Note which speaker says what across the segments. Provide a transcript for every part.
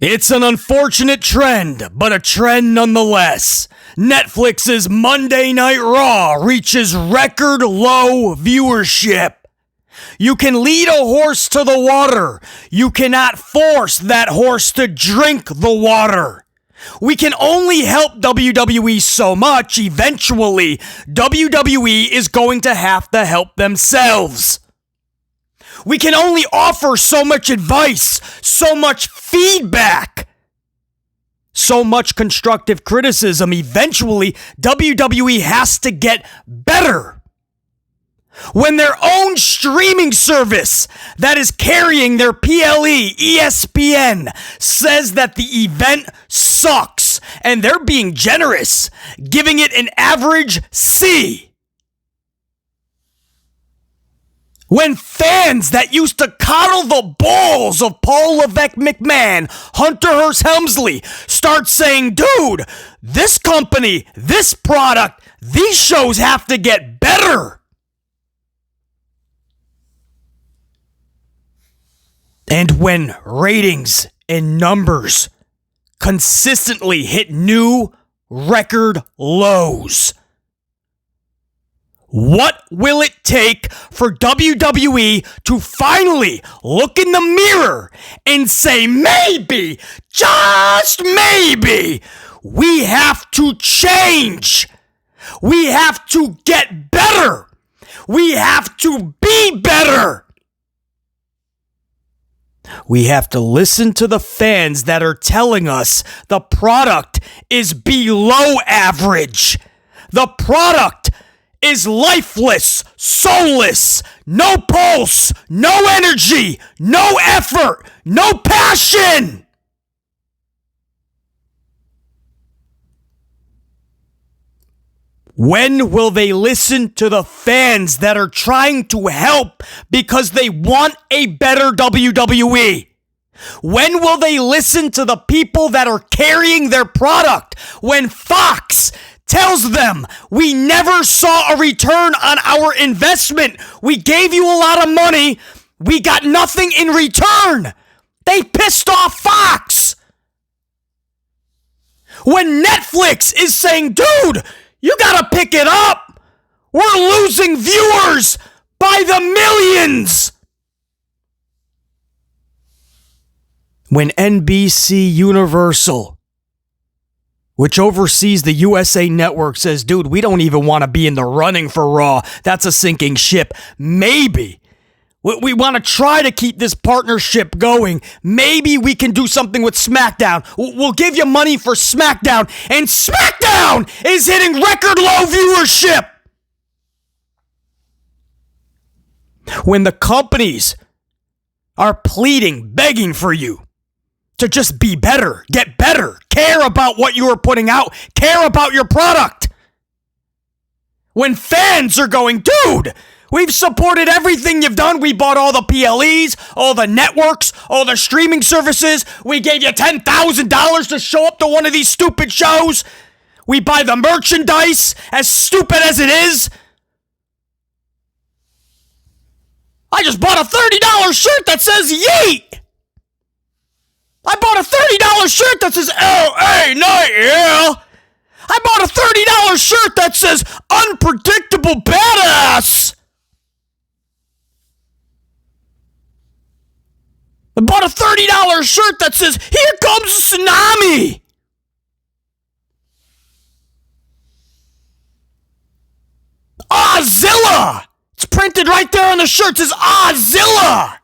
Speaker 1: It's an unfortunate trend, but a trend nonetheless. Netflix's Monday Night Raw reaches record low viewership. You can lead a horse to the water. You cannot force that horse to drink the water. We can only help WWE so much. Eventually, WWE is going to have to help themselves. We can only offer so much advice, so much feedback, so much constructive criticism. Eventually, WWE has to get better. When their own streaming service that is carrying their PLE, ESPN, says that the event sucks, and they're being generous, giving it an average C. When fans that used to coddle the balls of Paul Levesque McMahon, Hunter Hearst Helmsley, start saying, dude, this company, this product, these shows have to get better. And when ratings and numbers consistently hit new record lows, what will it take for WWE to finally look in the mirror and say, maybe, just maybe, we have to change. We have to get better. We have to be better. We have to listen to the fans that are telling us the product is below average. The product is lifeless, soulless, no pulse, no energy, no effort, no passion. When will they listen to the fans that are trying to help because they want a better WWE? When will they listen to the people that are carrying their product when Fox tells them, we never saw a return on our investment. We gave you a lot of money. We got nothing in return. They pissed off Fox. When Netflix is saying, dude, you gotta pick it up. We're losing viewers by the millions. When NBC Universal, which oversees the USA Network, says, dude, we don't even want to be in the running for Raw. That's a sinking ship. Maybe. We want to try to keep this partnership going. Maybe we can do something with SmackDown. We'll give you money for SmackDown. And SmackDown is hitting record low viewership. When the companies are pleading, begging for you to just be better, get better, care about what you are putting out, care about your product. When fans are going, dude, we've supported everything you've done. We bought all the PLEs, all the networks, all the streaming services. We gave you $10,000 to show up to one of these stupid shows. We buy the merchandise, as stupid as it is. I just bought a $30 shirt that says Yeet. I bought a $30 shirt that says LA Night, yeah. I bought a $30 shirt that says Unpredictable Badass. I bought a $30 shirt that says Here Comes a Tsunami. Ozilla. It's printed right there on the shirt. It says Ozilla.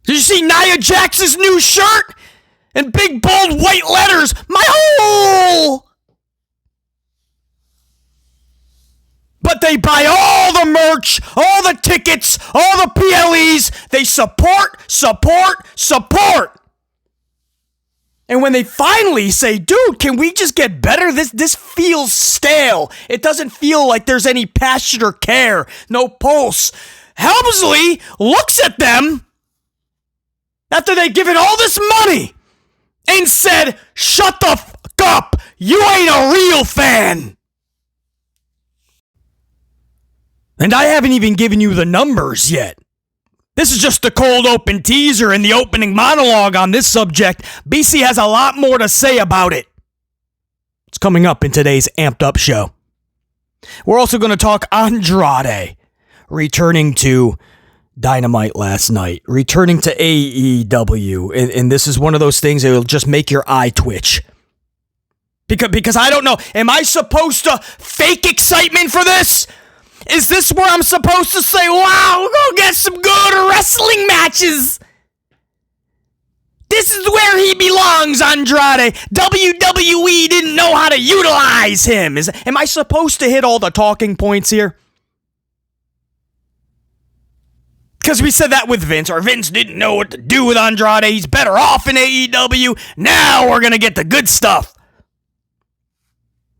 Speaker 1: Did you see Nia Jax's new shirt? In big, bold, white letters, my hole! But they buy all the merch, all the tickets, all the PLEs. They support. And when they finally say, dude, can we just get better? This feels stale. It doesn't feel like there's any passion or care. No pulse. Helmsley looks at them after they given all this money and said, shut the fuck up. You ain't a real fan. And I haven't even given you the numbers yet. This is just the cold open teaser and the opening monologue on this subject. BC has a lot more to say about it. It's coming up in today's Amped Up show. We're also going to talk Andrade returning to Dynamite last night, returning to AEW, and this is one of those things that will just make your eye twitch. Because I don't know, am I supposed to fake excitement for this? Is this where I'm supposed to say, wow, we're going to get some good wrestling matches? This is where he belongs, Andrade. WWE didn't know how to utilize him. Am I supposed to hit all the talking points here? Because we said that with Vince, or Vince didn't know what to do with Andrade. He's better off in AEW. Now we're going to get the good stuff.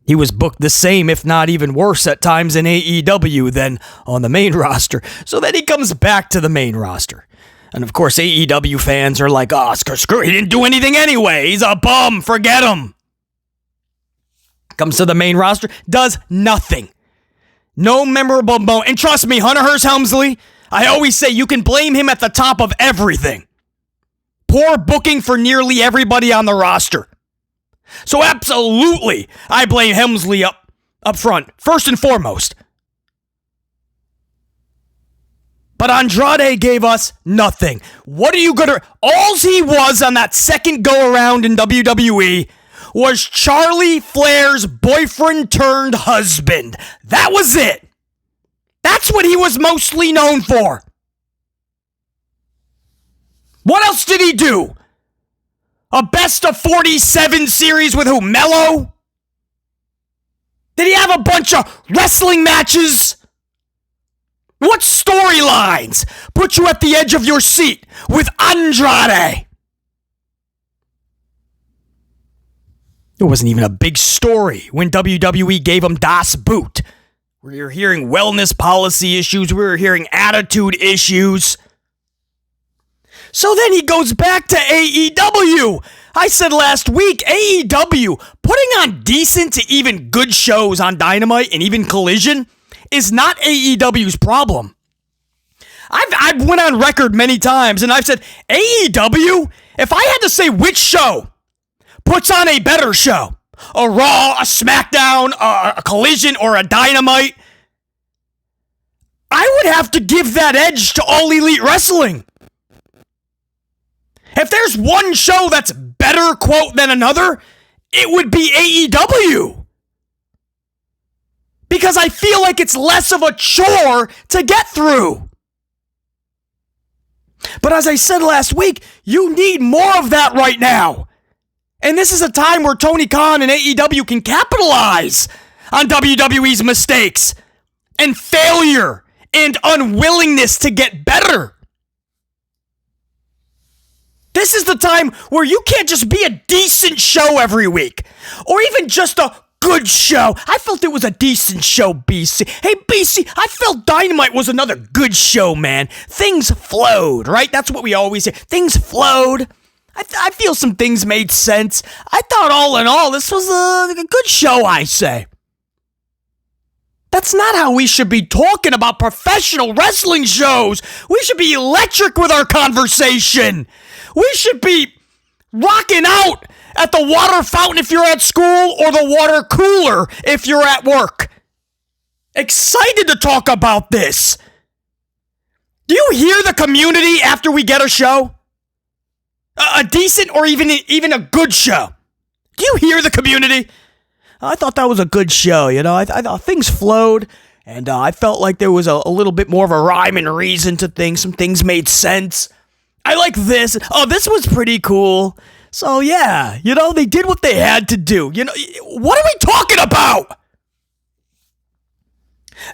Speaker 1: He was booked the same, if not even worse at times in AEW than on the main roster. So then he comes back to the main roster. And of course, AEW fans are like, oh, screw, he didn't do anything anyway. He's a bum. Forget him. Comes to the main roster, does nothing. No memorable moment. And trust me, Hunter Hearst Helmsley, I always say you can blame him at the top of everything. Poor booking for nearly everybody on the roster. So absolutely, I blame Helmsley up front, first and foremost. But Andrade gave us nothing. What are you gonna... Alls he was on that second go-around in WWE was Charlie Flair's boyfriend turned husband. That was it. That's what he was mostly known for. What else did he do? A best of 47 series with who? Mello? Did he have a bunch of wrestling matches? What storylines put you at the edge of your seat with Andrade? It wasn't even a big story when WWE gave him Das Boot. We were hearing wellness policy issues. We were hearing attitude issues. So then he goes back to AEW. I said last week, AEW putting on decent to even good shows on Dynamite and even Collision is not AEW's problem. I've went on record many times and I've said, AEW, if I had to say which show puts on a better show, a Raw, a SmackDown, a Collision, or a Dynamite, I would have to give that edge to All Elite Wrestling. If there's one show that's better, quote, than another, it would be AEW. Because I feel like it's less of a chore to get through. But as I said last week, you need more of that right now. And this is a time where Tony Khan and AEW can capitalize on WWE's mistakes and failure and unwillingness to get better. This is the time where you can't just be a decent show every week, or even just a good show. I felt it was a decent show, BC. Hey, BC, I felt Dynamite was another good show, man. Things flowed, right? That's what we always say. Things flowed. I feel some things made sense. I thought all in all, this was a good show, I say. That's not how we should be talking about professional wrestling shows. We should be electric with our conversation. We should be rocking out at the water fountain if you're at school or the water cooler if you're at work. Excited to talk about this. Do you hear the community after we get a show? A decent or even a good show. Do you hear the community? I thought that was a good show, you know. I thought things flowed, and I felt like there was a little bit more of a rhyme and reason to things. Some things made sense. I like this. Oh, this was pretty cool. So, yeah, you know, they did what they had to do. You know, what are we talking about?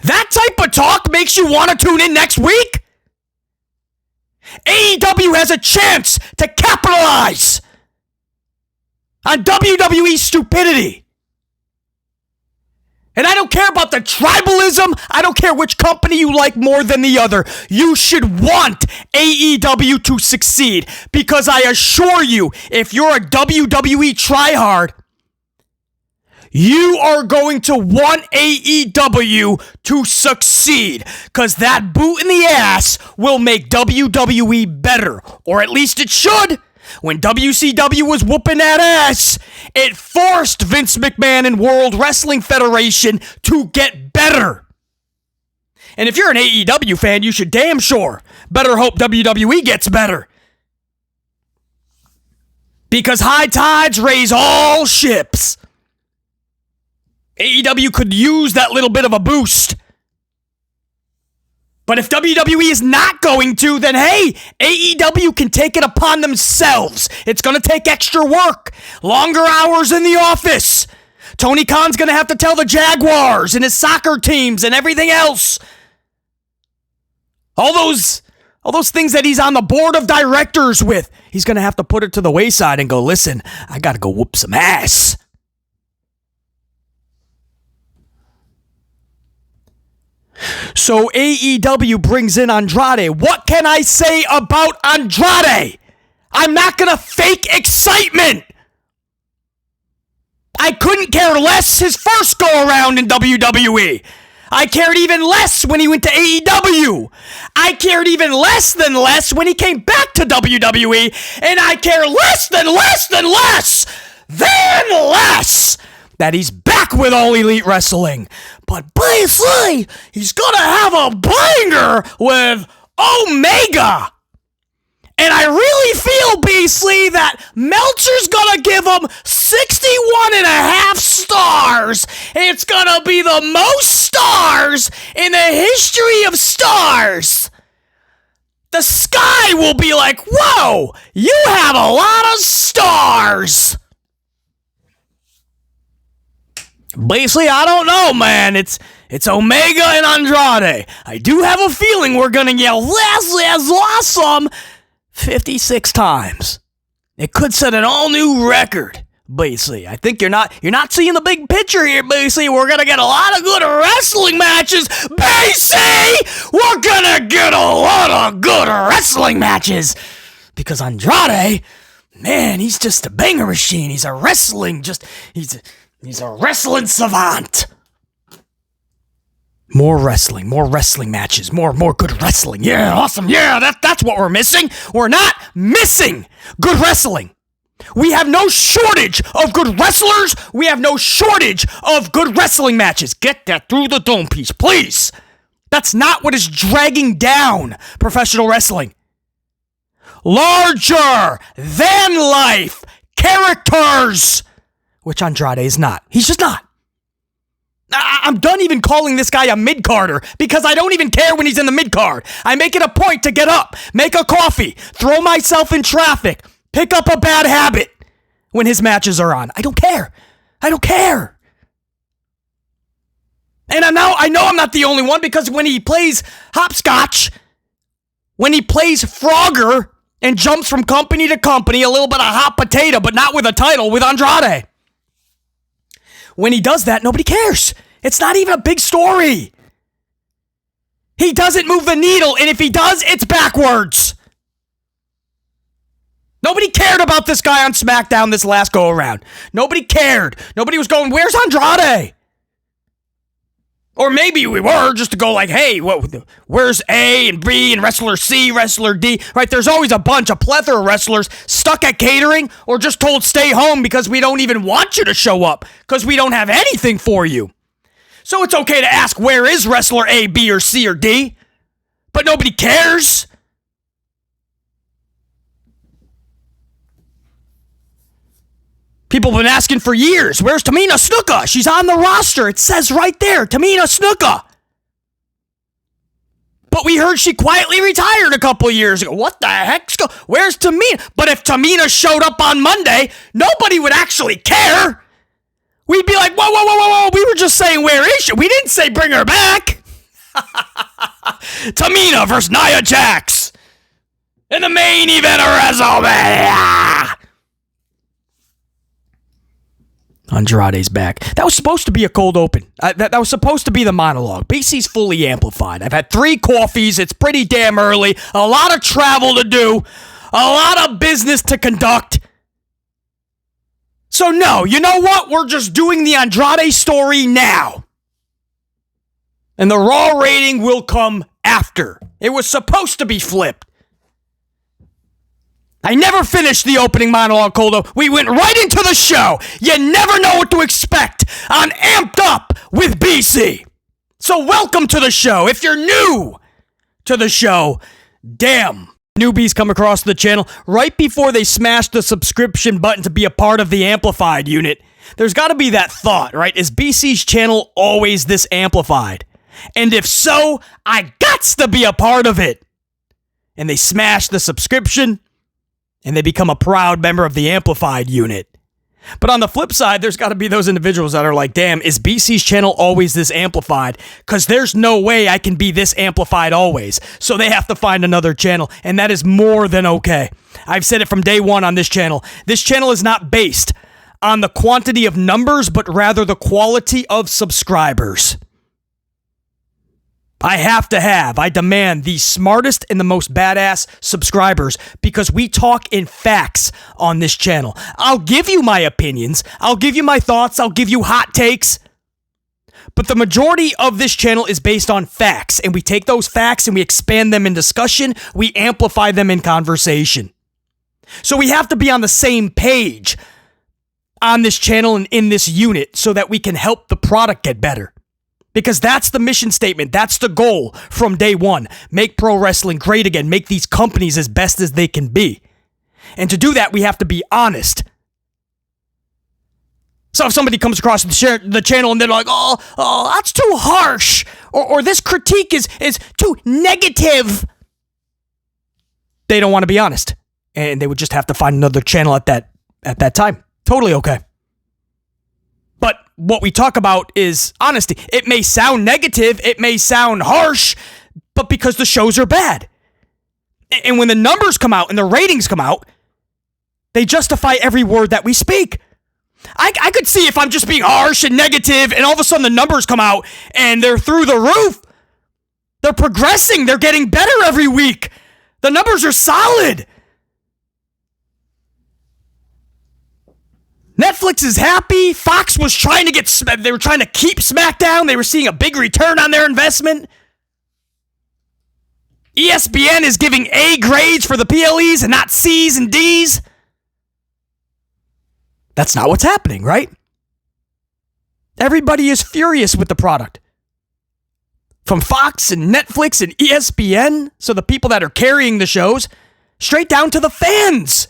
Speaker 1: That type of talk makes you want to tune in next week? AEW has a chance to capitalize on WWE's stupidity. And I don't care about the tribalism. I don't care which company you like more than the other. You should want AEW to succeed. Because I assure you, if you're a WWE tryhard, You are going to want AEW to succeed, because that boot in the ass will make WWE better, or at least it should. When WCW was whooping that ass, it forced Vince McMahon and World Wrestling Federation to get better. And if you're an AEW fan, you should damn sure better hope WWE gets better. Because high tides raise all ships. AEW could use that little bit of a boost. But if WWE is not going to, then hey, AEW can take it upon themselves. It's going to take extra work, longer hours in the office. Tony Khan's going to have to tell the Jaguars and his soccer teams and everything else. All those things that he's on the board of directors with, he's going to have to put it to the wayside and go, listen, I got to go whoop some ass. So AEW brings in Andrade. What can I say about Andrade? I'm not going to fake excitement. I couldn't care less his first go around in WWE. I cared even less when he went to AEW. I cared even less when he came back to WWE. And I care less that he's back with All Elite Wrestling. But basically, he's gonna have a banger with Omega. And I really feel, Beasley, that Meltzer's gonna give him 61.5 stars. It's gonna be the most stars in the history of stars. The sky will be like, whoa, you have a lot of stars. Basically, I don't know, man. It's Omega and Andrade. I do have a feeling we're gonna yell, "That's awesome!" 56 times. It could set an all-new record. Basically, I think you're not seeing the big picture here. Basically, we're gonna get a lot of good wrestling matches. Basically, we're gonna get a lot of good wrestling matches because Andrade, man, he's just a banger machine. He's a wrestling savant. More wrestling matches, more good wrestling. Yeah, awesome. Yeah, that's what we're missing. We're not missing good wrestling. We have no shortage of good wrestlers. We have no shortage of good wrestling matches. Get that through the dome piece, please. That's not what is dragging down professional wrestling. Larger than life characters, which Andrade is not. He's just not. I'm done even calling this guy a mid-carder because I don't even care when he's in the mid-card. I make it a point to get up, make a coffee, throw myself in traffic, pick up a bad habit when his matches are on. I don't care. And I know I'm not the only one because when he plays hopscotch, when he plays Frogger and jumps from company to company, a little bit of hot potato, but not with a title, with Andrade. When he does that, nobody cares. It's not even a big story. He doesn't move the needle, and if he does, it's backwards. Nobody cared about this guy on SmackDown this last go-around. Nobody cared. Nobody was going, where's Andrade? Or maybe we were, just to go like, hey, where's A and B and wrestler C, wrestler D? Right, there's always a plethora of wrestlers stuck at catering or just told stay home because we don't even want you to show up because we don't have anything for you. So it's okay to ask, where is wrestler A, B, or C, or D? But nobody cares. People have been asking for years, where's Tamina Snuka? She's on the roster. It says right there, Tamina Snuka. But we heard she quietly retired a couple years ago. What the heck? Where's Tamina? But if Tamina showed up on Monday, nobody would actually care. We'd be like, whoa. We were just saying, where is she? We didn't say bring her back. Tamina versus Nia Jax in the main event of WrestleMania. Andrade's back. That was supposed to be a cold open. That was supposed to be the monologue. BC's fully amplified. I've had 3 coffees. It's pretty damn early. A lot of travel to do. A lot of business to conduct. So no, you know what? We're just doing the Andrade story now. And the Raw rating will come after. It was supposed to be flipped. I never finished the opening monologue, Coldo. We went right into the show. You never know what to expect on Amped Up with BC. So welcome to the show. If you're new to the show, damn. Newbies come across the channel right before they smash the subscription button to be a part of the amplified unit. There's got to be that thought, right? Is BC's channel always this amplified? And if so, I gots to be a part of it. And they smash the subscription, and they become a proud member of the amplified unit. But on the flip side, there's got to be those individuals that are like, damn, is BC's channel always this amplified? Because there's no way I can be this amplified always. So they have to find another channel, and that is more than okay. I've said it from day one on this channel. This channel is not based on the quantity of numbers, but rather the quality of subscribers. I demand the smartest and the most badass subscribers because we talk in facts on this channel. I'll give you my opinions. I'll give you my thoughts. I'll give you hot takes. But the majority of this channel is based on facts, and we take those facts and we expand them in discussion. We amplify them in conversation. So we have to be on the same page on this channel and in this unit so that we can help the product get better. Because that's the mission statement. That's the goal from day one. Make pro wrestling great again. Make these companies as best as they can be. And to do that, we have to be honest. So if somebody comes across the channel and they're like, oh, that's too harsh. Or this critique is too negative. They don't want to be honest. And they would just have to find another channel at that time. Totally okay. But what we talk about is honesty. It may sound negative, it may sound harsh, but because the shows are bad. And when the numbers come out and the ratings come out, they justify every word that we speak. I could see if I'm just being harsh and negative and all of a sudden the numbers come out and they're through the roof. They're progressing, they're getting better every week. The numbers are solid. Netflix is happy. Fox was trying to they were trying to keep SmackDown. They were seeing a big return on their investment. ESPN is giving A grades for the PLEs and not C's and D's. That's not what's happening, right? Everybody is furious with the product. From Fox and Netflix and ESPN, so the people that are carrying the shows, straight down to the fans.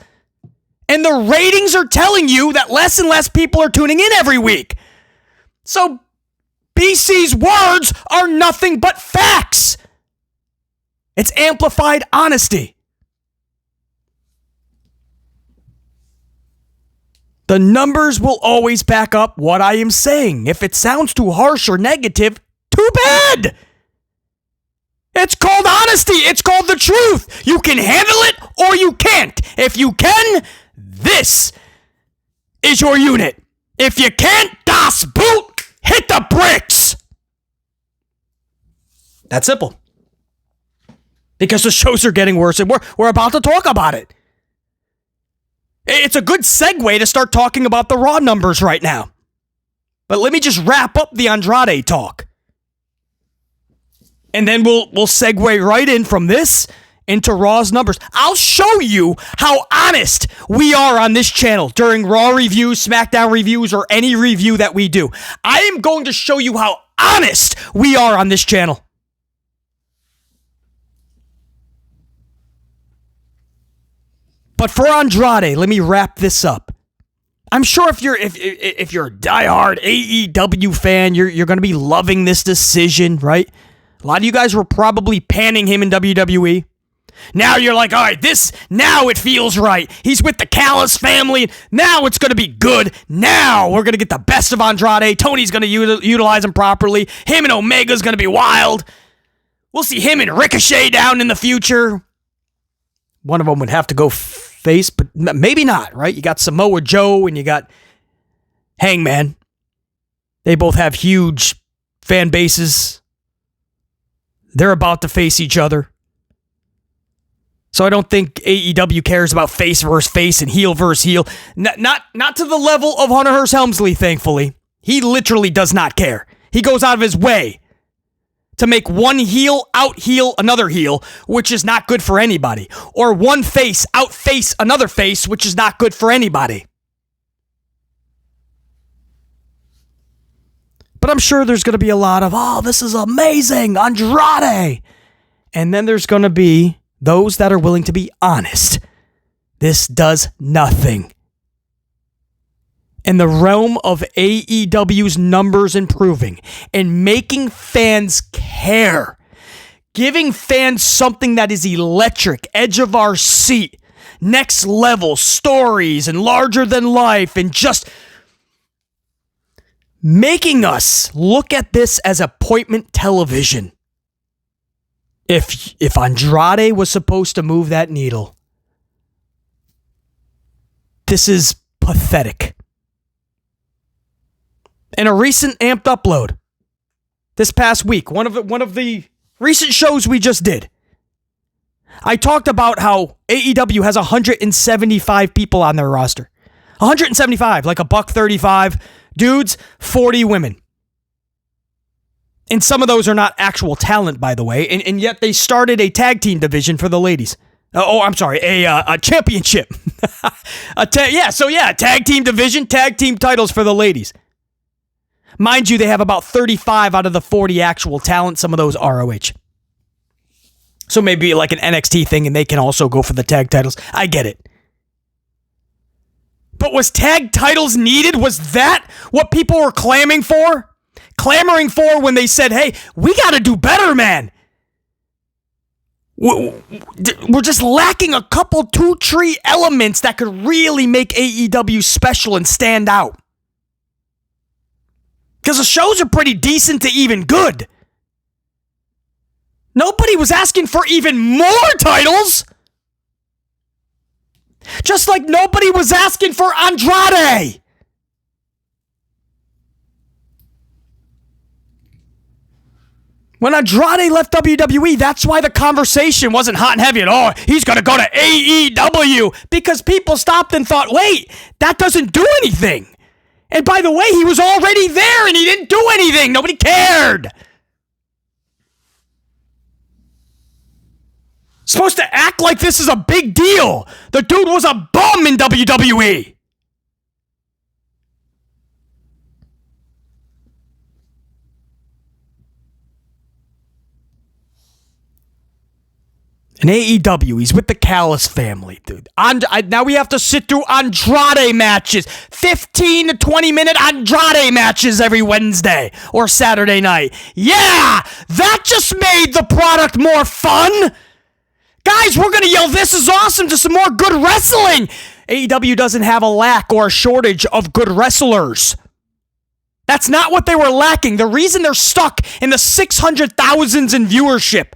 Speaker 1: And the ratings are telling you that less and less people are tuning in every week. So BC's words are nothing but facts. It's amplified honesty. The numbers will always back up what I am saying. If it sounds too harsh or negative, too bad. It's called honesty. It's called the truth. You can handle it or you can't. If you can, this is your unit. If you can't, das Boot, hit the bricks. That's simple. Because the shows are getting worse and we're about to talk about it. It's a good segue to start talking about the Raw numbers right now. But let me just wrap up the Andrade talk. And then we'll segue right in from this into Raw's numbers. I'll show you how honest we are on this channel during Raw reviews, SmackDown reviews, or any review that we do. I am going to show you how honest we are on this channel. But for Andrade, let me wrap this up. I'm sure if you're a diehard AEW fan, you're going to be loving this decision, right? A lot of you guys were probably panning him in WWE. Now you're like, all right, now it feels right. He's with the Callis family. Now it's going to be good. Now we're going to get the best of Andrade. Tony's going to utilize him properly. Him and Omega's going to be wild. We'll see him and Ricochet down in the future. One of them would have to go face, but maybe not, right? You got Samoa Joe and you got Hangman. They both have huge fan bases. They're about to face each other. So I don't think AEW cares about face versus face and heel versus heel. Not to the level of Hunter Hearst Helmsley, thankfully. He literally does not care. He goes out of his way to make one heel out-heel another heel, which is not good for anybody. Or one face out-face another face, which is not good for anybody. But I'm sure there's going to be a lot of, oh, this is amazing, Andrade. And then there's going to be those that are willing to be honest. This does nothing. In the realm of AEW's numbers improving and making fans care, giving fans something that is electric, edge of our seat, next level stories and larger than life, and just making us look at this as appointment television. If Andrade was supposed to move that needle, this is pathetic. In a recent Amped upload this past week, one of the recent shows we just did, I talked about how AEW has 175 people on their roster. 175, like a $135 dudes, 40 women. And some of those are not actual talent, by the way, and yet they started a tag team division for the ladies. A championship. Tag team division, tag team titles for the ladies. Mind you, they have about 35 out of the 40 actual talent, some of those ROH. So maybe like an NXT thing, and they can also go for the tag titles. I get it. But was tag titles needed? Was that what people were clamoring for when they said, hey, we got to do better, man. We're just lacking a couple two-tree elements that could really make AEW special and stand out. Because the shows are pretty decent to even good. Nobody was asking for even more titles. Just like nobody was asking for Andrade. When Andrade left WWE, that's why the conversation wasn't hot and heavy at all. He's going to go to AEW. Because people stopped and thought, wait, that doesn't do anything. And by the way, he was already there and he didn't do anything. Nobody cared. Supposed to act like this is a big deal. The dude was a bum in WWE. In AEW, he's with the Callis family, dude. Now we have to sit through Andrade matches. 15 to 20 minute Andrade matches every Wednesday or Saturday night. Yeah, that just made the product more fun. Guys, we're going to yell, this is awesome, to some more good wrestling. AEW doesn't have a lack or a shortage of good wrestlers. That's not what they were lacking. The reason they're stuck in the 600,000s in viewership,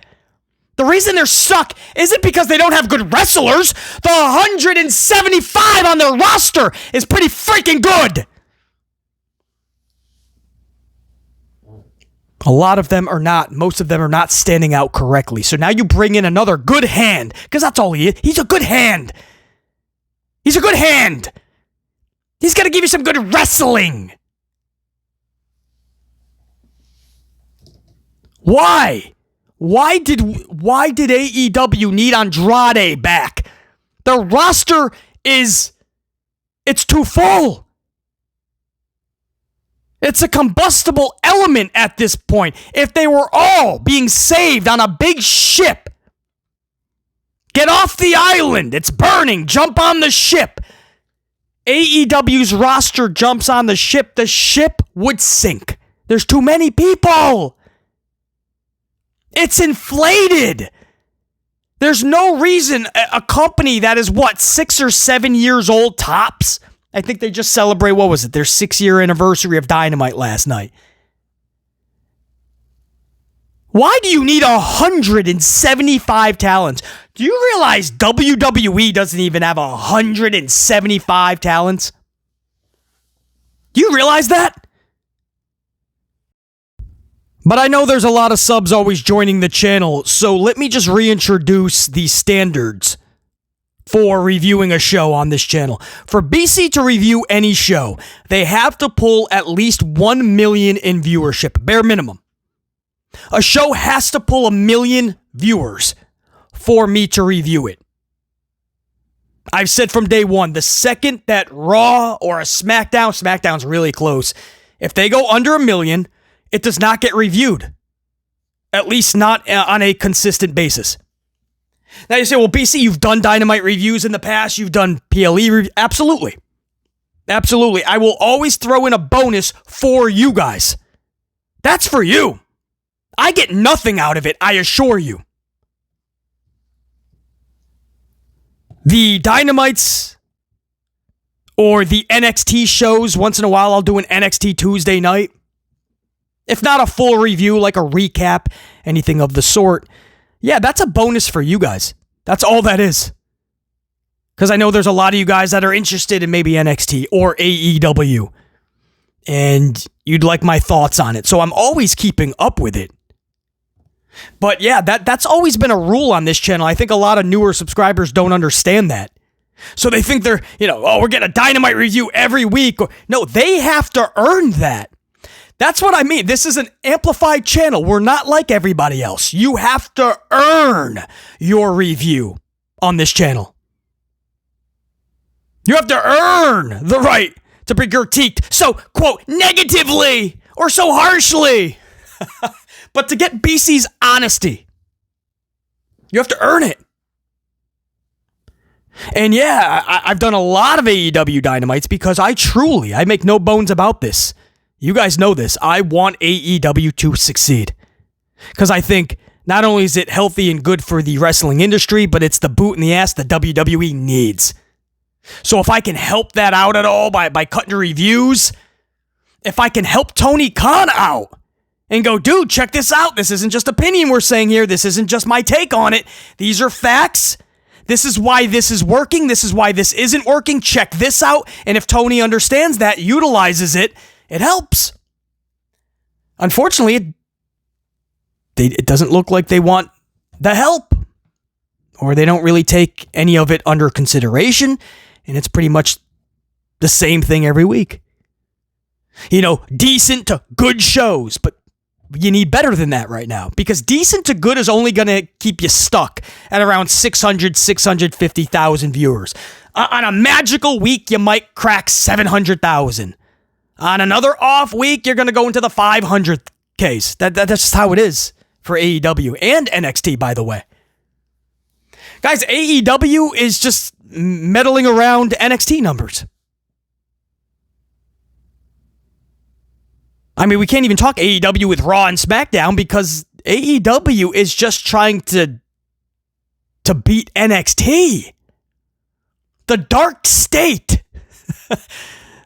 Speaker 1: the reason they're stuck isn't because they don't have good wrestlers. The 175 on their roster is pretty freaking good. A lot of them are not. Most of them are not standing out correctly. So now you bring in another good hand, because that's all he is. He's a good hand. He's a good hand. He's got to give you some good wrestling. Why? Why did AEW need Andrade back? The roster it's too full. It's a combustible element at this point. If they were all being saved on a big ship, get off the island, it's burning, jump on the ship. AEW's roster jumps on the ship would sink. There's too many people. It's inflated. There's no reason a company that is 6 or 7 years old tops. I think they just celebrate, their 6-year anniversary of Dynamite last night. Why do you need 175 talents? Do you realize WWE doesn't even have 175 talents? Do you realize that? But I know there's a lot of subs always joining the channel, so let me just reintroduce these standards for reviewing a show on this channel. For BC to review any show, they have to pull at least 1 million in viewership, bare minimum. A show has to pull 1 million viewers for me to review it. I've said from day one, the second that Raw or a SmackDown's really close, if they go under 1 million, it does not get reviewed. At least not on a consistent basis. Now you say, well, BC, you've done Dynamite reviews in the past. You've done PLE reviews. Absolutely. Absolutely. I will always throw in a bonus for you guys. That's for you. I get nothing out of it, I assure you. The Dynamites or the NXT shows, once in a while I'll do an NXT Tuesday night. If not a full review, like a recap, anything of the sort. Yeah, that's a bonus for you guys. That's all that is. Because I know there's a lot of you guys that are interested in maybe NXT or AEW. And you'd like my thoughts on it. So I'm always keeping up with it. But yeah, that's always been a rule on this channel. I think a lot of newer subscribers don't understand that. So they think they're, we're getting a Dynamite review every week. No, they have to earn that. That's what I mean. This is an amplified channel. We're not like everybody else. You have to earn your review on this channel. You have to earn the right to be critiqued so, quote, negatively or so harshly. But to get BC's honesty, you have to earn it. And yeah, I've done a lot of AEW Dynamites because I make no bones about this. You guys know this. I want AEW to succeed. Because I think not only is it healthy and good for the wrestling industry, but it's the boot in the ass the WWE needs. So if I can help that out at all by cutting reviews, if I can help Tony Khan out and go, dude, check this out. This isn't just opinion we're saying here. This isn't just my take on it. These are facts. This is why this is working. This is why this isn't working. Check this out. And if Tony understands that, utilizes it, it helps. Unfortunately, it doesn't look like they want the help. Or they don't really take any of it under consideration. And it's pretty much the same thing every week. Decent to good shows. But you need better than that right now. Because decent to good is only going to keep you stuck at around 650,000 viewers. On a magical week, you might crack 700,000. On another off week, you're going to go into the 500th case. That's just how it is for AEW and NXT, by the way. Guys, AEW is just meddling around NXT numbers. I mean, we can't even talk AEW with Raw and SmackDown because AEW is just trying to beat NXT. The Dark State.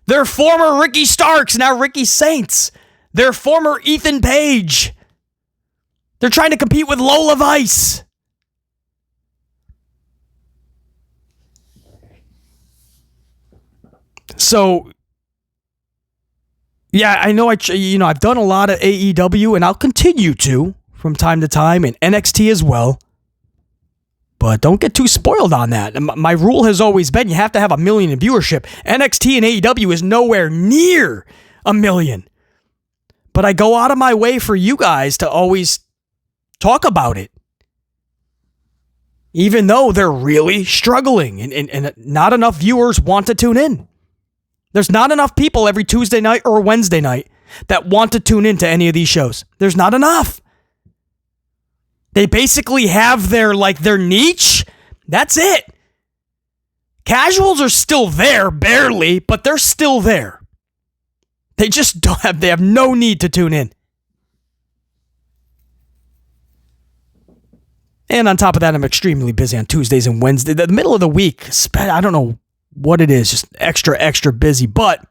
Speaker 1: Their former Ricky Starks, now Ricky Saints. Their former Ethan Page. They're trying to compete with Lola Vice. So, yeah, I know I've done a lot of AEW and I'll continue to from time to time, and NXT as well. But don't get too spoiled on that. My rule has always been you have to have 1 million in viewership. NXT and AEW is nowhere near 1 million. But I go out of my way for you guys to always talk about it. Even though they're really struggling and not enough viewers want to tune in. There's not enough people every Tuesday night or Wednesday night that want to tune into any of these shows. There's not enough. They basically have their niche. That's it. Casuals are still there, barely, but they're still there. They just they have no need to tune in. And on top of that, I'm extremely busy on Tuesdays and Wednesdays. The middle of the week, I don't know what it is, just extra busy. But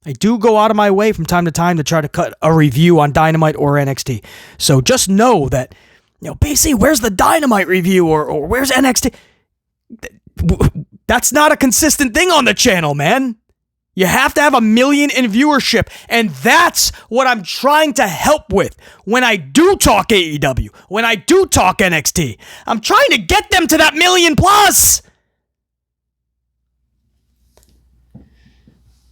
Speaker 1: I do go out of my way from time to time to try to cut a review on Dynamite or NXT. So just know that, BC, where's the Dynamite review or where's NXT? That's not a consistent thing on the channel, man. You have to have 1 million in viewership, and that's what I'm trying to help with when I do talk AEW, when I do talk NXT. I'm trying to get them to that 1 million plus.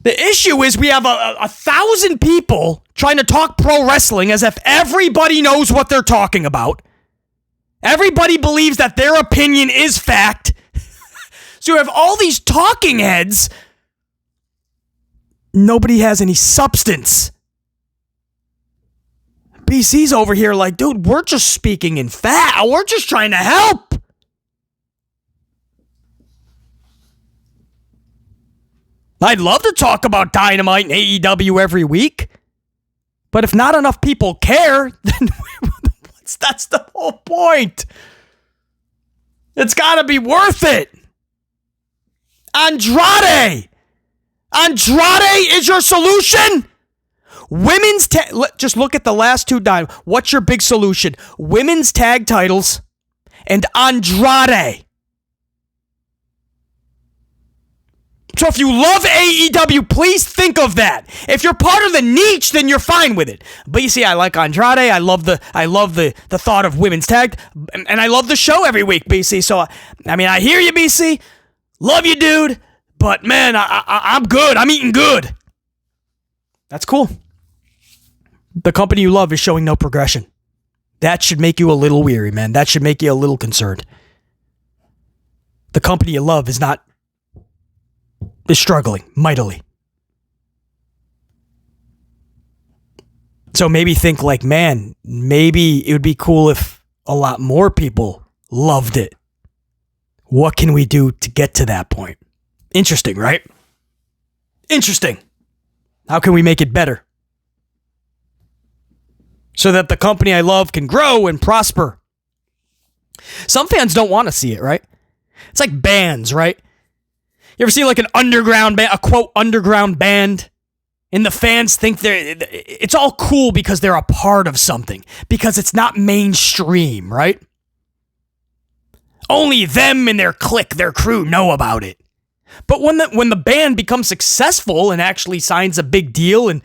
Speaker 1: The issue is we have a 1,000 people trying to talk pro wrestling as if everybody knows what they're talking about. Everybody believes that their opinion is fact. So you have all these talking heads. Nobody has any substance. BC's over here like, dude, we're just speaking in fact. We're just trying to help. I'd love to talk about Dynamite and AEW every week. But if not enough people care, then that's the whole point. It's got to be worth it. Andrade is your solution? Women's just look at the last two Dynamite. What's your big solution? Women's tag titles and Andrade. So if you love AEW, please think of that. If you're part of the niche, then you're fine with it. But you see, I like Andrade. I love the thought of women's tag, and I love the show every week, BC. So I mean, I hear you, BC. Love you, dude. But man, I'm good. I'm eating good. That's cool. The company you love is showing no progression. That should make you a little weary, man. That should make you a little concerned. The company you love is struggling mightily. So maybe think like, man, maybe it would be cool if a lot more people loved it. What can we do to get to that point? Interesting, right? Interesting. How can we make it better? So that the company I love can grow and prosper. Some fans don't want to see it, right? It's like bands, right? You ever see like an underground band, a quote underground band, and the fans think it's all cool because they're a part of something, because it's not mainstream, right? Only them and their clique, their crew know about it. But when the band becomes successful and actually signs a big deal and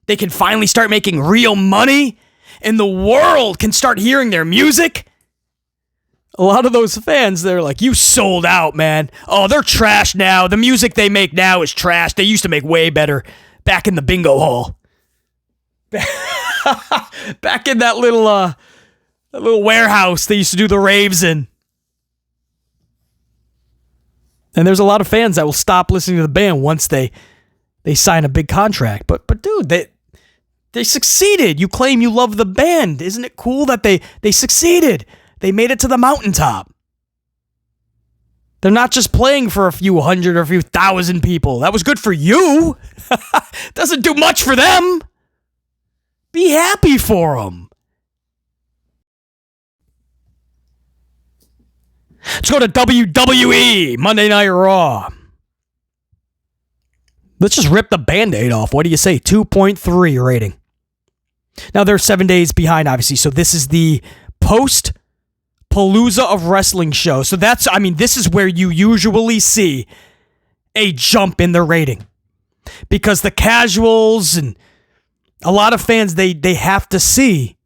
Speaker 1: they can finally start making real money and the world can start hearing their music, a lot of those fans, they're like, you sold out, man. Oh, they're trash now. The music they make now is trash. They used to make way better back in the bingo hall. Back in that little warehouse they used to do the raves in. And there's a lot of fans that will stop listening to the band once they sign a big contract. But dude, they succeeded. You claim you love the band. Isn't it cool that they succeeded? They made it to the mountaintop. They're not just playing for a few hundred or a few thousand people. That was good for you. Doesn't do much for them. Be happy for them. Let's go to WWE Monday Night Raw. Let's just rip the Band-Aid off. What do you say? 2.3 rating. Now they're 7 days behind, obviously. So this is the post Palooza of wrestling show. So this is where you usually see a jump in the rating. Because the casuals and a lot of fans, they have to see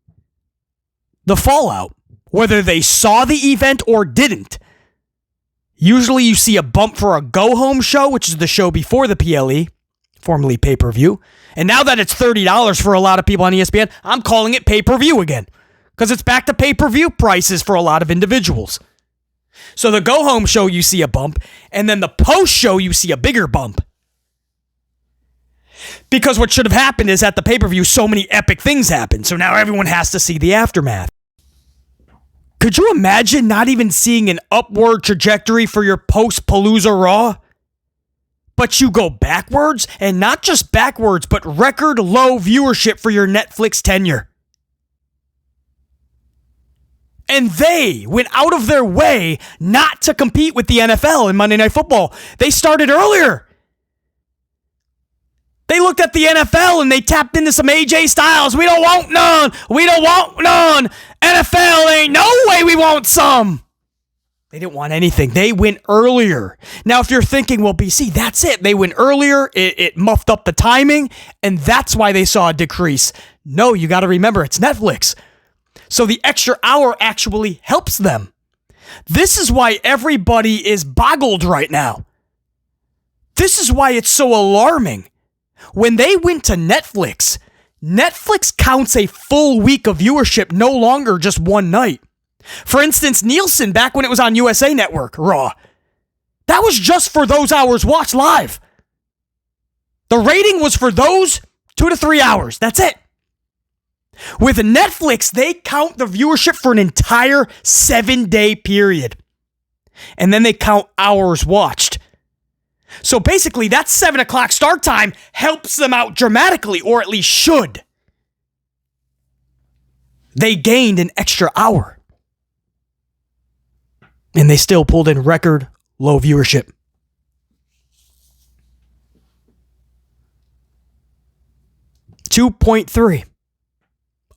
Speaker 1: the fallout. Whether they saw the event or didn't. Usually you see a bump for a go-home show, which is the show before the PLE, formerly pay-per-view. And now that it's $30 for a lot of people on ESPN, I'm calling it pay-per-view again. Because it's back to pay-per-view prices for a lot of individuals. So the go-home show, you see a bump. And then the post-show, you see a bigger bump. Because what should have happened is at the pay-per-view, so many epic things happened. So now everyone has to see the aftermath. Could you imagine not even seeing an upward trajectory for your post-Palooza Raw? But you go backwards, and not just backwards, but record low viewership for your Netflix tenure. And they went out of their way not to compete with the NFL in Monday Night Football. They started earlier. They looked at the NFL and they tapped into some AJ Styles. We don't want none. We don't want none. NFL ain't no way we want some. They didn't want anything. They went earlier. Now, if you're thinking, well, BC, that's it. They went earlier. It muffed up the timing, and that's why they saw a decrease. No, you got to remember, it's Netflix. So the extra hour actually helps them. This is why everybody is boggled right now. This is why it's so alarming. When they went to Netflix, Netflix counts a full week of viewership, no longer just one night. For instance, Nielsen, back when it was on USA Network, Raw, that was just for those hours watched live. The rating was for those 2 to 3 hours. That's it. With Netflix, they count the viewership for an entire 7-day period. And then they count hours watched. So basically, that 7 o'clock start time helps them out dramatically, or at least should. They gained an extra hour. And they still pulled in record low viewership. $2.3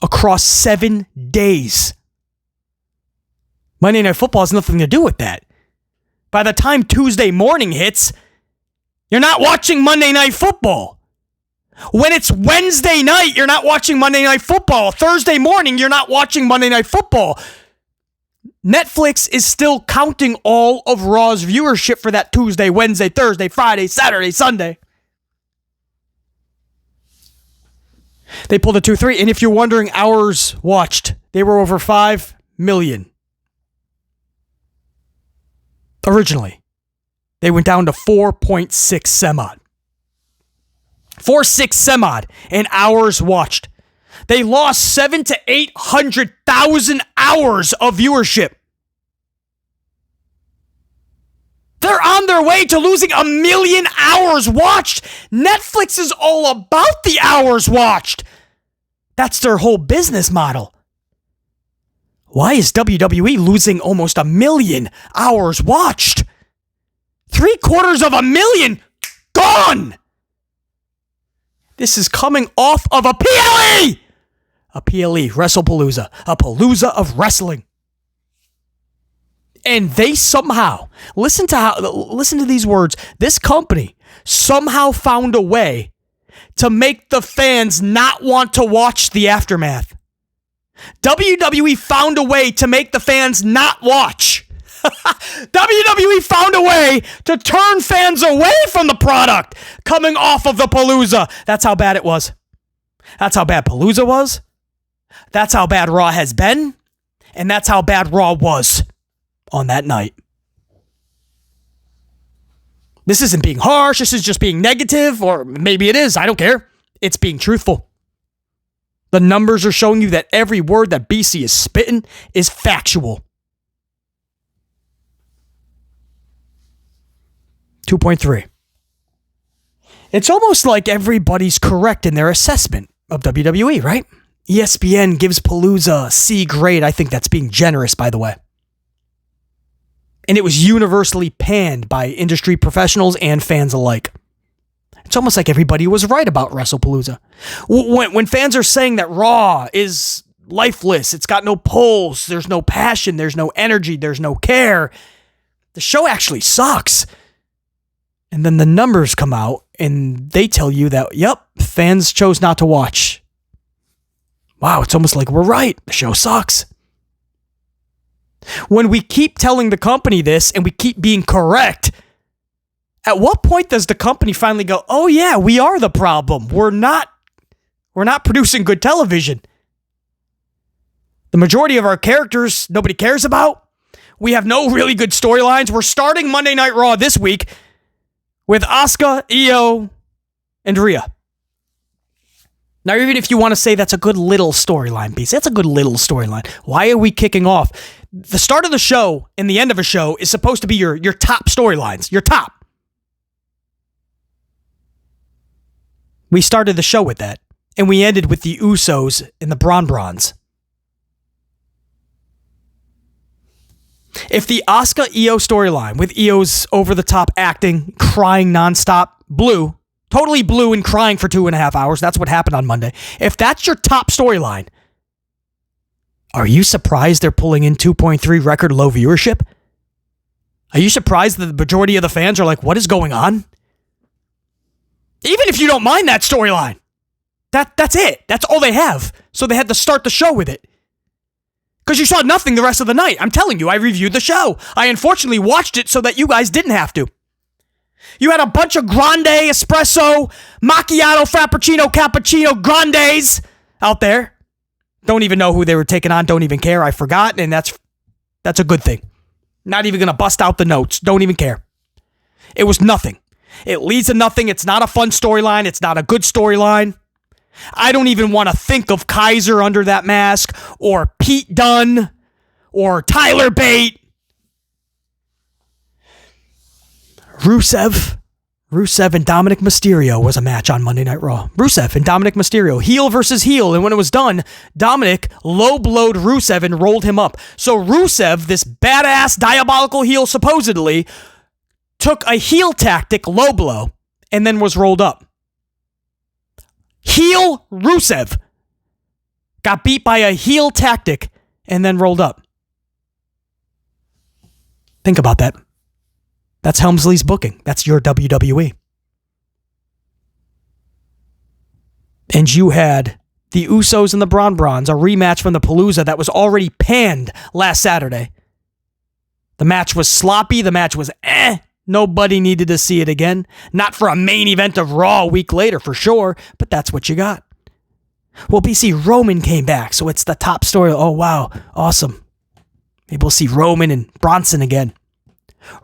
Speaker 1: across 7 days. Monday Night Football has nothing to do with that. By the time Tuesday morning hits, you're not watching Monday Night Football. When it's Wednesday night, you're not watching Monday Night Football. Thursday morning, you're not watching Monday Night Football. Netflix is still counting all of Raw's viewership for that Tuesday, Wednesday, Thursday, Friday, Saturday, Sunday. They pulled a 2.3, and if you're wondering, hours watched, they were over 5 million. Originally, they went down to 4.6 some odd. 4.6 some odd in hours watched. They lost 700,000 to 800,000 hours of viewership. They're on their way to losing 1 million hours watched. Netflix is all about the hours watched. That's their whole business model. Why is WWE losing almost 1 million hours watched? 750,000 gone. This is coming off of a PLE. A PLE, WrestlePalooza. A palooza of wrestling. And they somehow, listen to these words, this company somehow found a way to make the fans not want to watch the aftermath. WWE found a way to make the fans not watch. WWE found a way to turn fans away from the product coming off of the Palooza. That's how bad it was. That's how bad Palooza was. That's how bad Raw has been. And that's how bad Raw was on that night. This isn't being harsh. This is just being negative, or maybe it is. I don't care. It's being truthful. The numbers are showing you that every word that BC is spitting is factual. 2.3. It's almost like everybody's correct in their assessment of WWE, right? ESPN gives Palooza a C grade. I think that's being generous, by the way. And it was universally panned by industry professionals and fans alike. It's almost like everybody was right about WrestlePalooza. When fans are saying that Raw is lifeless, it's got no pulse, there's no passion, there's no energy, there's no care, the show actually sucks. And then the numbers come out and they tell you that, yep, fans chose not to watch. Wow, it's almost like we're right. The show sucks. When we keep telling the company this and we keep being correct, at what point does the company finally go, oh yeah, we are the problem. We're not producing good television. The majority of our characters nobody cares about. We have no really good storylines. We're starting Monday Night Raw this week with Asuka, Io, and Rhea. Now, even if you want to say that's a good little storyline piece, that's a good little storyline. Why are we kicking off? The start of the show and the end of a show is supposed to be your top storylines, your top. We started the show with that, and we ended with the Usos and the Bronze. If the Asuka Io storyline with Io's over-the-top acting, crying nonstop, totally blue and crying for 2.5 hours, that's what happened on Monday. If that's your top storyline, are you surprised they're pulling in 2.3 record low viewership? Are you surprised that the majority of the fans are like, what is going on? Even if you don't mind that storyline, that's it. That's all they have. So they had to start the show with it. Because you saw nothing the rest of the night. I'm telling you, I reviewed the show. I unfortunately watched it so that you guys didn't have to. You had a bunch of grande, espresso, macchiato, frappuccino, cappuccino, grandes out there. Don't even know who they were taking on. Don't even care. I forgot, and that's a good thing. Not even going to bust out the notes. Don't even care. It was nothing. It leads to nothing. It's not a fun storyline. It's not a good storyline. I don't even want to think of Kaiser under that mask, or Pete Dunne, or Tyler Bate. Rusev and Dominic Mysterio was a match on Monday Night Raw. Rusev and Dominic Mysterio, heel versus heel. And when it was done, Dominic low-blowed Rusev and rolled him up. So Rusev, this badass, diabolical heel supposedly, took a heel tactic, low blow, and then was rolled up. Heel Rusev got beat by a heel tactic and then rolled up. Think about that. That's Helmsley's booking. That's your WWE. And you had the Usos and the Bron Brons, a rematch from the Palooza that was already panned last Saturday. The match was sloppy. The match was Nobody needed to see it again. Not for a main event of Raw a week later, for sure, but that's what you got. Well, BC, Roman came back, so it's the top story. Oh, wow. Awesome. Maybe we'll see Roman and Bronson again.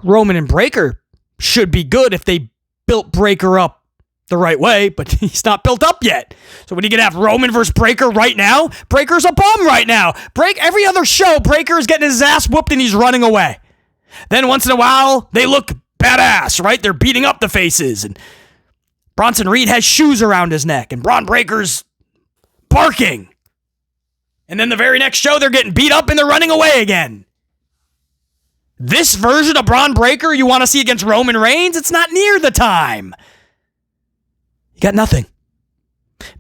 Speaker 1: Roman and Breakker should be good if they built Breakker up the right way, but he's not built up yet. So when you can have Roman versus Breakker right now, Breakker's a bum right now. Every other show, Breakker is getting his ass whooped and he's running away. Then once in a while, they look badass, right? They're beating up the faces, and Bronson Reed has shoes around his neck, and Braun Breaker's barking. And then the very next show, they're getting beat up and they're running away again. This version of Braun Breaker you want to see against Roman Reigns? It's not near the time. You got nothing.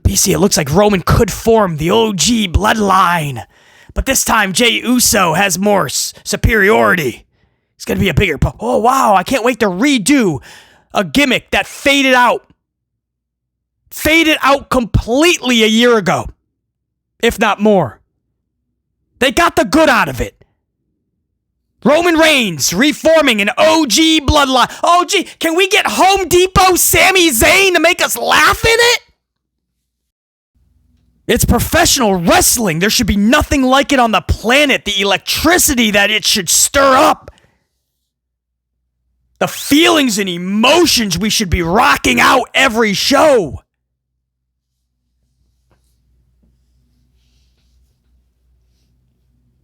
Speaker 1: BC, it looks like Roman could form the OG bloodline, but this time Jey Uso has more superiority. It's going to be a bigger... Oh, wow, I can't wait to redo a gimmick that faded out. Faded out completely a year ago, if not more. They got the good out of it. Roman Reigns reforming an OG bloodline. OG, can we get Home Depot Sami Zayn to make us laugh in it? It's professional wrestling. There should be nothing like it on the planet. The electricity that it should stir up. The feelings and emotions we should be rocking out every show.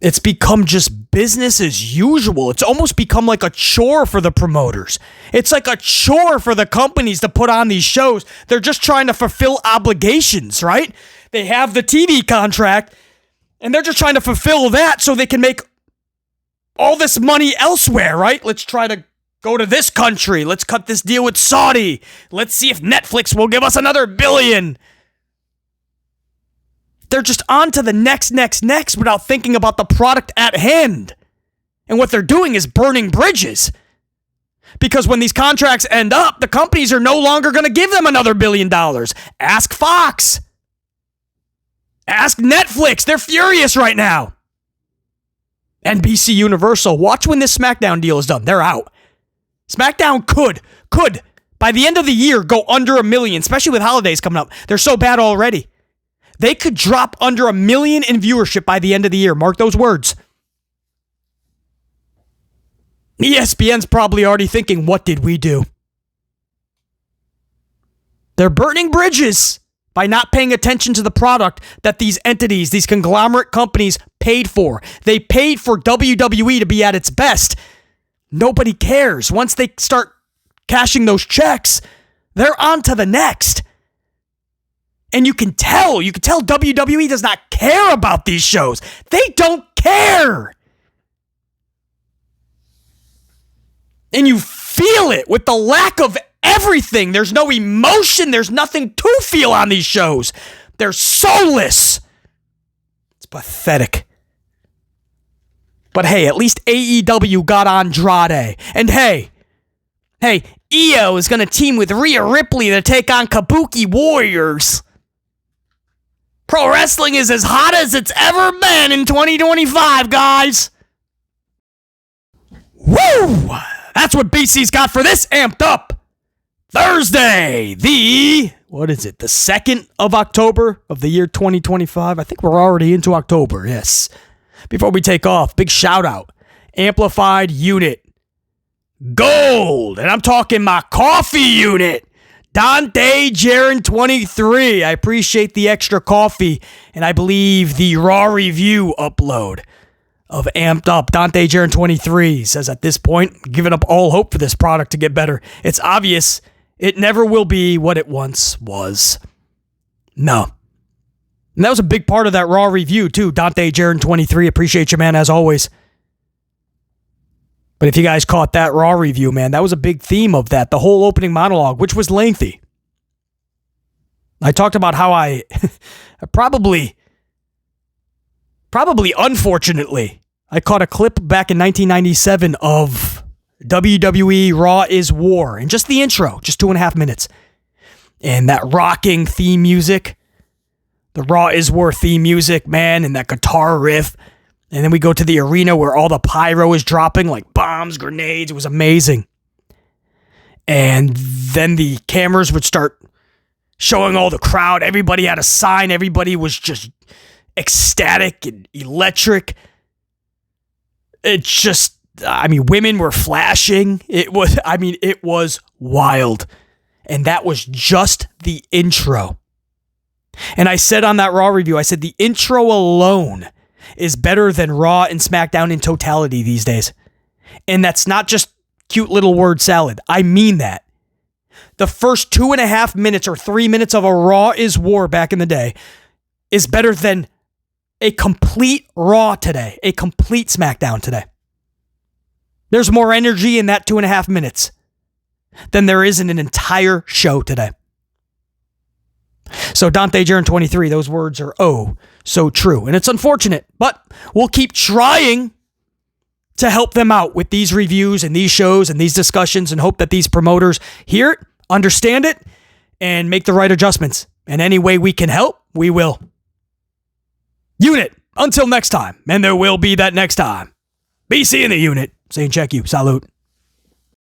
Speaker 1: It's become just business as usual. It's almost become like a chore for the promoters. It's like a chore for the companies to put on these shows. They're just trying to fulfill obligations, right? They have the TV contract, and they're just trying to fulfill that so they can make all this money elsewhere, right? Let's try to go to this country. Let's cut this deal with Saudi. Let's see if Netflix will give us another $1 billion. They're just on to the next without thinking about the product at hand. And what they're doing is burning bridges. Because when these contracts end up, the companies are no longer going to give them another $1 billion. Ask Fox. Ask Netflix. They're furious right now. NBC Universal, watch when this SmackDown deal is done. They're out. SmackDown could, by the end of the year, go under $1 million, especially with holidays coming up. They're so bad already. They could drop under $1 million in viewership by the end of the year. Mark those words. ESPN's probably already thinking, what did we do? They're burning bridges by not paying attention to the product that these entities, these conglomerate companies paid for. They paid for WWE to be at its best. Nobody cares. Once they start cashing those checks, they're on to the next. And you can tell WWE does not care about these shows. They don't care. And you feel it with the lack of everything. There's no emotion. There's nothing to feel on these shows. They're soulless. It's pathetic. But hey, at least AEW got Andrade. And hey, Io is going to team with Rhea Ripley to take on Kabuki Warriors. Pro wrestling is as hot as it's ever been in 2025, guys. Woo! That's what BC's got for this amped up Thursday, the 2nd of October of the year 2025. I think we're already into October, yes. Before we take off, big shout out. Amplified unit. Gold. And I'm talking my coffee unit. Dante Jaron 23. I appreciate the extra coffee. And I believe the Raw review upload of Amped Up. Dante Jaron 23 says at this point, giving up all hope for this product to get better. It's obvious it never will be what it once was. No. And that was a big part of that Raw review too. Dante Jaron 23. Appreciate you, man, as always. But if you guys caught that Raw review, man, that was a big theme of that. The whole opening monologue, which was lengthy. I talked about how I probably unfortunately, I caught a clip back in 1997 of WWE RAW is War. And just the intro, just 2.5 minutes. And that rocking theme music. The Raw is War theme music, man. And that guitar riff. And then we go to the arena where all the pyro is dropping, like bombs, grenades. It was amazing. And then the cameras would start showing all the crowd. Everybody had a sign. Everybody was just ecstatic and electric. Women were flashing. It was wild. And that was just the intro. And I said on that Raw review, I said the intro alone is better than Raw and SmackDown in totality these days. And that's not just cute little word salad. I mean that. The first 2.5 minutes or 3 minutes of a Raw is War back in the day is better than a complete Raw today, a complete SmackDown today. There's more energy in that 2.5 minutes than there is in an entire show today. So Dante Jaron 23, those words are oh so true. And it's unfortunate, but we'll keep trying to help them out with these reviews and these shows and these discussions and hope that these promoters hear it, understand it, and make the right adjustments. And any way we can help, we will. Unit, until next time, and there will be that next time. BC in the unit, saying check you, salute.